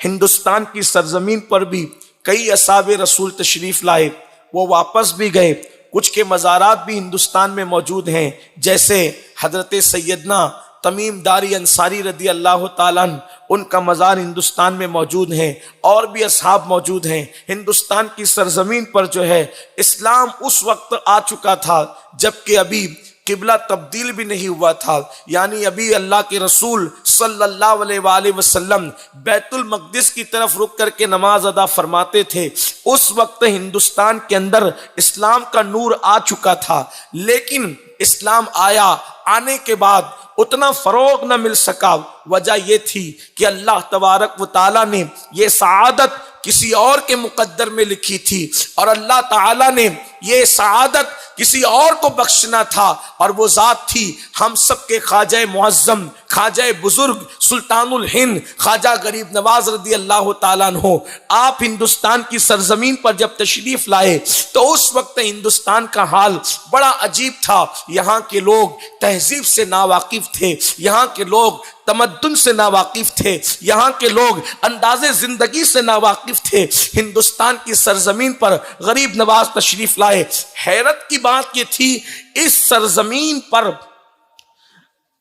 ہندوستان کی سرزمین پر بھی کئی اصحاب رسول تشریف لائے، وہ واپس بھی گئے۔ کچھ کے مزارات بھی ہندوستان میں موجود ہیں، جیسے حضرت سیدنا تمیم داری انصاری رضی اللہ تعالیٰ عنہ، ان کا مزار ہندوستان میں موجود ہے، اور بھی اصحاب موجود ہیں۔ ہندوستان کی سرزمین پر جو ہے اسلام اس وقت آ چکا تھا جبکہ ابھی قبلہ تبدیل بھی نہیں ہوا تھا، یعنی ابھی اللہ کے رسول صلی اللہ علیہ وآلہ وسلم بیت المقدس کی طرف رک کر کے نماز ادا فرماتے تھے۔ اس وقت ہندوستان کے اندر اسلام کا نور آ چکا تھا، لیکن اسلام آنے کے بعد اتنا فروغ نہ مل سکا۔ وجہ یہ تھی کہ اللہ تبارک و تعالیٰ نے یہ سعادت کسی اور کے مقدر میں لکھی تھی، اور اللہ تعالیٰ نے یہ سعادت کسی اور کو بخشنا تھا، اور وہ ذات تھی ہم سب کے خواجہ معظم، خواجہ بزرگ سلطان الہند خواجہ غریب نواز رضی اللہ تعالیٰ عنہ۔ آپ ہندوستان کی سرزمین پر جب تشریف لائے تو اس وقت ہندوستان کا حال بڑا عجیب تھا۔ یہاں کے لوگ تہذیب سے ناواقف تھے، یہاں کے لوگ تمدن سے ناواقف تھے، یہاں کے لوگ انداز زندگی سے ناواقف تھے۔ ہندوستان کی سرزمین پر غریب نواز تشریف لائے۔ حیرت کی بات یہ تھی، اس سرزمین پر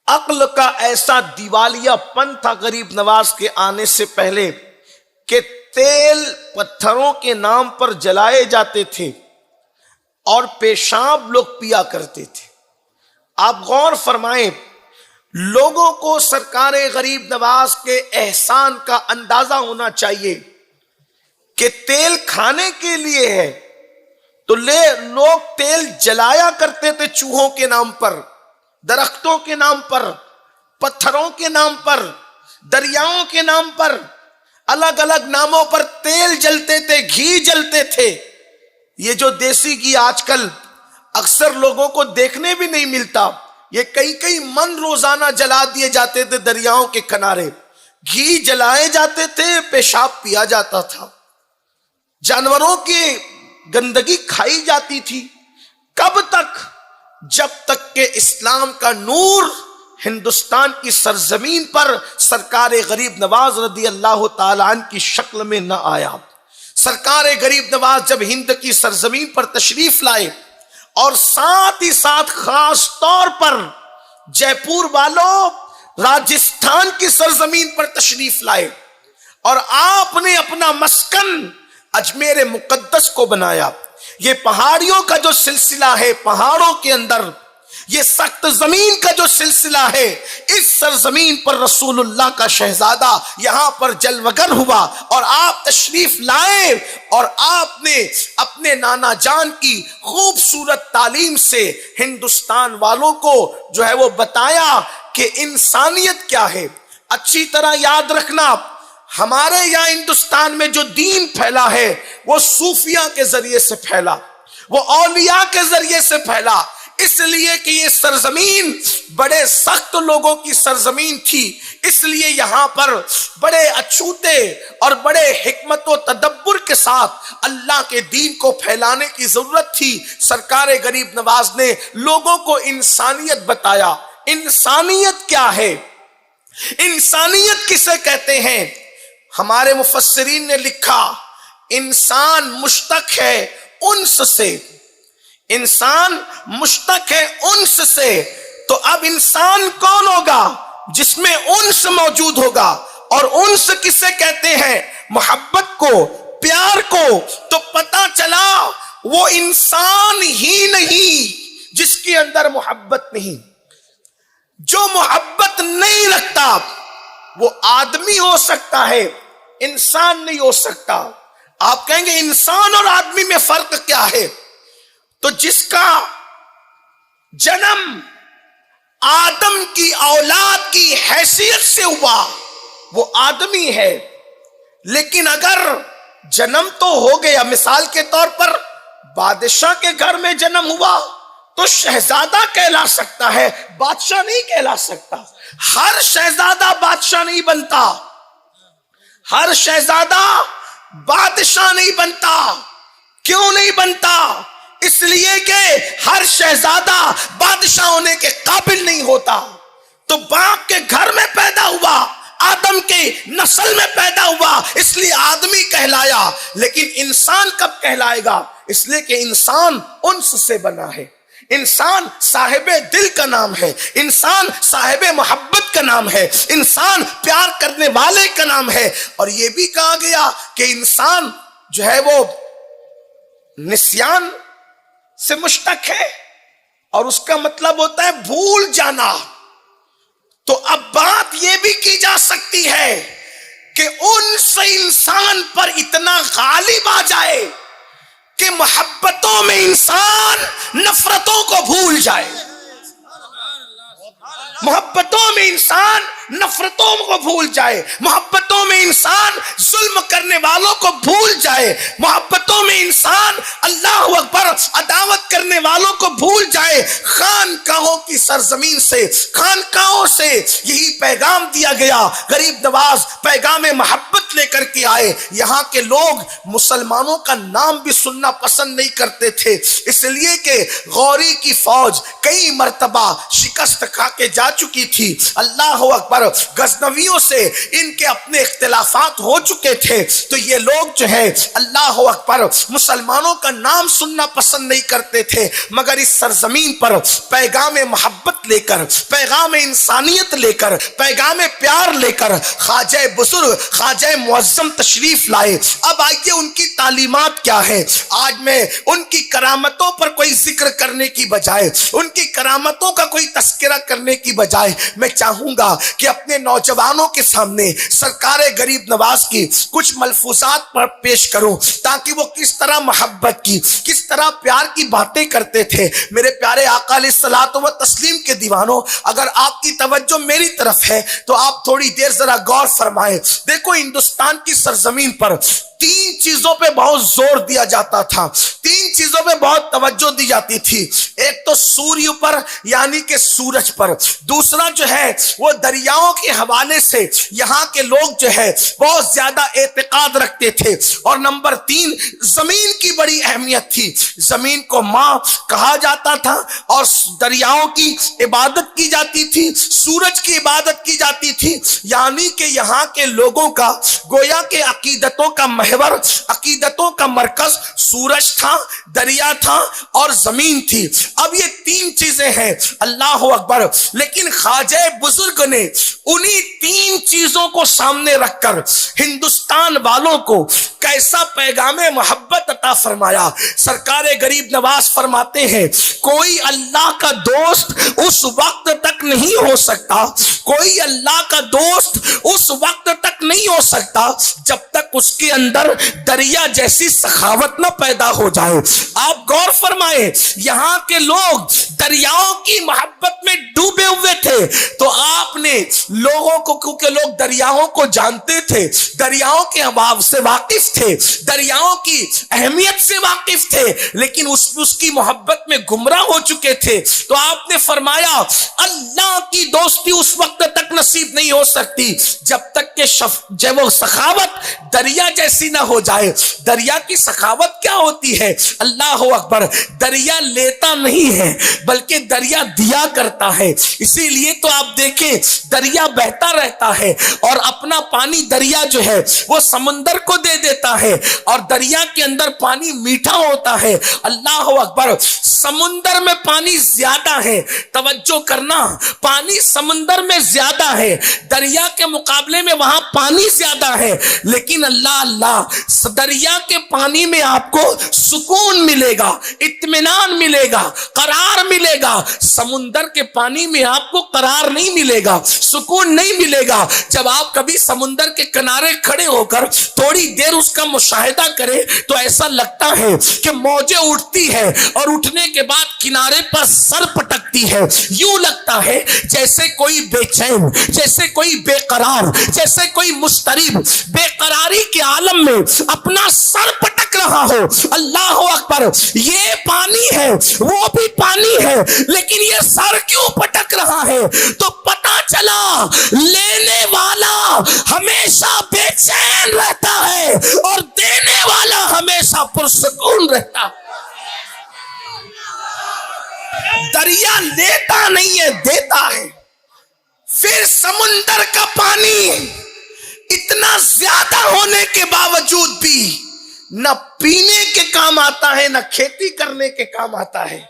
عقل کا ایسا دیوالیہ پن تھا غریب نواز کے آنے سے پہلے کہ تیل پتھروں کے نام پر جلائے جاتے تھے اور پیشاب لوگ پیا کرتے تھے۔ آپ غور فرمائیں، لوگوں کو سرکار غریب نواز کے احسان کا اندازہ ہونا چاہیے کہ تیل کھانے کے لیے ہے تو لوگ تیل جلایا کرتے تھے، چوہوں کے نام پر، درختوں کے نام پر، پتھروں کے نام پر، دریاؤں کے نام پر، الگ الگ ناموں پر تیل جلتے تھے، گھی جلتے تھے۔ یہ جو دیسی گھی آج کل اکثر لوگوں کو دیکھنے بھی نہیں ملتا، یہ کئی من روزانہ جلا دیے جاتے تھے دریاؤں کے کنارے، گھی جلائے جاتے تھے، پیشاب پیا جاتا تھا، جانوروں کی گندگی کھائی جاتی تھی۔ کب تک؟ جب تک کہ اسلام کا نور ہندوستان کی سرزمین پر سرکار غریب نواز رضی اللہ تعالیٰ عنہ کی شکل میں نہ آیا۔ سرکار غریب نواز جب ہند کی سرزمین پر تشریف لائے اور ساتھ ہی ساتھ خاص طور پر جے پور والوں راجستھان کی سرزمین پر تشریف لائے اور آپ نے اپنا مسکن اجمیر مقدس کو بنایا۔ یہ پہاڑیوں کا جو سلسلہ ہے، پہاڑوں کے اندر یہ سخت زمین کا جو سلسلہ ہے، اس سرزمین پر رسول اللہ کا شہزادہ یہاں پر جلوگر ہوا اور آپ تشریف لائے، اور آپ نے اپنے نانا جان کی خوبصورت تعلیم سے ہندوستان والوں کو جو ہے وہ بتایا کہ انسانیت کیا ہے۔ اچھی طرح یاد رکھنا، ہمارے یہاں ہندوستان میں جو دین پھیلا ہے وہ صوفیہ کے ذریعے سے پھیلا، وہ اولیاء کے ذریعے سے پھیلا، اس لیے کہ یہ سرزمین بڑے سخت لوگوں کی سرزمین تھی، اس لیے یہاں پر بڑے اچھوتے اور بڑے حکمت و تدبر کے ساتھ اللہ کے دین کو پھیلانے کی ضرورت تھی۔ سرکار غریب نواز نے لوگوں کو انسانیت بتایا۔ انسانیت کیا ہے؟ انسانیت کسے کہتے ہیں؟ ہمارے مفسرین نے لکھا، انسان مشتق ہے انس سے، انسان مشتق ہے انس سے، تو اب انسان کون ہوگا؟ جس میں انس موجود ہوگا، اور انس کسے کہتے ہیں؟ محبت کو، پیار کو۔ تو پتہ چلا وہ انسان ہی نہیں جس کے اندر محبت نہیں۔ جو محبت نہیں رکھتا وہ آدمی ہو سکتا ہے، انسان نہیں ہو سکتا۔ آپ کہیں گے انسان اور آدمی میں فرق کیا ہے؟ تو جس کا جنم آدم کی اولاد کی حیثیت سے ہوا وہ آدمی ہے، لیکن اگر جنم تو ہو گیا، مثال کے طور پر بادشاہ کے گھر میں جنم ہوا تو شہزادہ کہلا سکتا ہے، بادشاہ نہیں کہلا سکتا۔ ہر شہزادہ بادشاہ نہیں بنتا، ہر شہزادہ بادشاہ نہیں بنتا۔ کیوں نہیں بنتا؟ اس لیے کہ ہر شہزادہ بادشاہ ہونے کے قابل نہیں ہوتا۔ تو باپ کے گھر میں پیدا ہوا، آدم کے نسل میں پیدا ہوا، لیکن انسان کب کہلائے گا؟ اس لیے کہ انسان انس سے بنا ہے، انسان صاحب دل کا نام ہے، انسان صاحب محبت کا نام ہے، انسان پیار کرنے والے کا نام ہے۔ اور یہ بھی کہا گیا کہ انسان جو ہے وہ نسیان سے مشتق ہے، اور اس کا مطلب ہوتا ہے بھول جانا۔ تو اب بات یہ بھی کی جا سکتی ہے کہ ان سے انسان پر اتنا غالب آ جائے کہ محبتوں میں انسان نفرتوں کو بھول جائے، محبتوں میں انسان نفرتوں کو بھول جائے، محبتوں میں انسان ظلم کرنے والوں کو بھول جائے، محبتوں میں انسان اللہ اکبر عداوت کرنے والوں کو بھول جائے۔ خانقاہوں کی سرزمین سے، خانقاہوں سے یہی پیغام دیا گیا۔ غریب نواز پیغام محبت لے کر کے آئے۔ یہاں کے لوگ مسلمانوں کا نام بھی سننا پسند نہیں کرتے تھے، اس لیے کہ غوری کی فوج کئی مرتبہ شکست کھا کے جا چکی تھی۔ اللہ اکبر، غزنویوں سے ان کے اپنے اختلافات ہو چکے تھے، تو یہ لوگ جو ہے اللہ اکبر مسلمانوں کا نام سننا پسند نہیں کرتے تھے۔ مگر اس سرزمین پر پیغام محبت لے کر، پیغام انسانیت لے کر، پیغام پیار لے کر خواجہ بزرگ، خواجہ معظم تشریف لائے۔ اب آئیے ان کی تعلیمات کیا ہے۔ آج میں ان کی کرامتوں پر کوئی ذکر کرنے کی بجائے، ان کی کرامتوں کا کوئی تذکرہ کرنے کی بجائے، میں چاہوں گا کہ اپنے نوجوانوں کے سامنے سرکار غریب نواز کی کچھ ملفوظات پر پیش کروں، تاکہ وہ کس طرح محبت کی، کس طرح پیار کی باتیں کرتے تھے۔ میرے پیارے آقا علیہ الصلوۃ والتسلیم کے دیوانوں، اگر آپ کی توجہ میری طرف ہے تو آپ تھوڑی دیر ذرا غور فرمائیں۔ دیکھو، ہندوستان کی سرزمین پر تین چیزوں پہ بہت زور دیا جاتا تھا، تین چیزوں پہ بہت توجہ دی جاتی تھی۔ ایک تو سوریہ پر یعنی کہ سورج پر، دوسرا جو ہے وہ دریاؤں کے حوالے سے یہاں کے لوگ جو ہے بہت زیادہ اعتقاد رکھتے تھے، اور نمبر تین زمین کی بڑی اہمیت تھی۔ زمین کو ماں کہا جاتا تھا، اور دریاؤں کی عبادت کی جاتی تھی، سورج کی عبادت کی جاتی تھی، یعنی کہ یہاں کے لوگوں کا گویا کہ عقیدتوں کا محور، عقیدتوں کا مرکز سورج تھا، دریا تھا اور زمین تھی۔ اب یہ تین چیزیں ہیں، اللہ اکبر۔ لیکن خواجہ بزرگ نے انہی تین چیزوں کو سامنے رکھ کر ہندوستان والوں کو کیسا پیغام محبت عطا فرمایا۔ سرکار غریب نواز فرماتے ہیں، کوئی اللہ کا دوست اس وقت تک نہیں ہو سکتا، کوئی اللہ کا دوست اس وقت تک نہیں ہو سکتا جب تک اس کے اندر دریا جیسی سخاوت نہ پیدا ہو جائے۔ آپ غور فرمائیں، یہاں کے لوگ دریاؤں کی محبت میں ڈوبے ہوئے تھے، تو آپ نے لوگوں کو، کیونکہ لوگ دریاؤں کو جانتے تھے، دریاؤں کے اباب سے واقف تھے، دریاؤں کی اہمیت سے واقف تھے، لیکن اس کی محبت میں گمراہ ہو چکے تھے، تو آپ نے فرمایا اللہ کی دوستی اس وقت تک نصیب نہیں ہو سکتی جب تک کہ جب وہ سخاوت دریا جیسی نہ ہو جائے۔ دریا کی سخاوت کیا ہوتی ہے؟ اللہ اکبر، دریا لیتا نہیں ہے بلکہ دریا دیا کرتا ہے۔ اسی لیے تو آپ دیکھیں، دریا بہتا رہتا ہے اور اپنا پانی دریا جو ہے وہ سمندر کو دے دیتا ہے، اور دریا کے اندر پانی میٹھا ہوتا ہے۔ اللہ اکبر، سمندر میں پانی زیادہ ہے، توجہ کرنا، پانی سمندر میں زیادہ ہے، دریا کے مقابلے میں وہاں پانی زیادہ ہے، لیکن اللہ دریا کے پانی میں آپ کو سکون ملے گا، اطمینان ملے گا، قرار ملے گا۔ سمندر کے پانی میں آپ کو قرار نہیں ملے گا، سکون نہیں ملے گا۔ جب آپ کبھی سمندر کے کنارے کھڑے ہو کر تھوڑی دیر اس کا مشاہدہ کریں تو ایسا لگتا ہے کہ موجیں اٹھتی ہے اور اٹھنے کے بعد کنارے پر سر پٹکتی ہے، یوں لگتا ہے جیسے کوئی بے چین، جیسے کوئی بے قرار، جیسے کوئی مضطرب بے قراری کے عالم میں اپنا سر پٹک رہا ہو۔ اللہ اکبر، یہ پانی ہے، وہ بھی پانی ہے، لیکن یہ سر کیوں پٹک رہا ہے؟ تو پتا چلا لینے والا ہمیشہ بے چین رہتا ہے اور دینے والا ہمیشہ پرسکون رہتا ہے۔ دریا لیتا نہیں ہے، دیتا ہے۔ پھر سمندر کا پانی اتنا زیادہ ہونے کے باوجود بھی نہ پینے کے کام آتا ہے، نہ کھیتی کرنے کے کام آتا ہے۔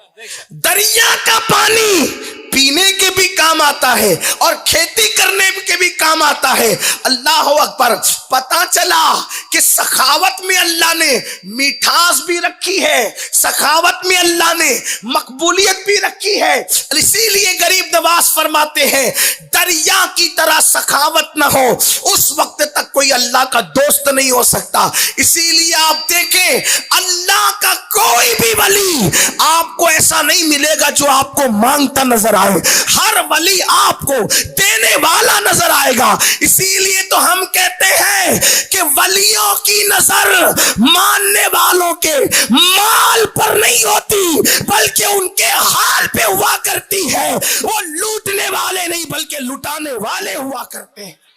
دریا کا پانی پینے کے بھی کام آتا ہے اور کھیتی کرنے کے بھی کام آتا ہے۔ اللہ اکبر۔ پتا چلا کہ سخاوت میں اللہ نے میٹھاس بھی رکھی ہے، سخاوت میں اللہ نے مقبولیت بھی رکھی ہے۔ اسی لیے غریب نواز فرماتے ہیں دریا کی طرح سخاوت نہ ہو اس وقت تک کوئی اللہ کا دوست نہیں ہو سکتا۔ اسی لیے آپ دیکھیں اللہ کا کوئی بھی ولی آپ کو ایسا نہیں ملے گا جو آپ کو مانگتا نظر آئے، ہر ولی آپ کو دینے والا نظر آئے گا۔ اسی لیے تو ہم کہتے ہیں کہ ولیوں کی نظر ماننے والوں کے مال پر نہیں ہوتی بلکہ ان کے حال پہ ہوا کرتی ہے۔ وہ لوٹنے والے نہیں بلکہ لٹانے والے ہوا کرتے ہیں۔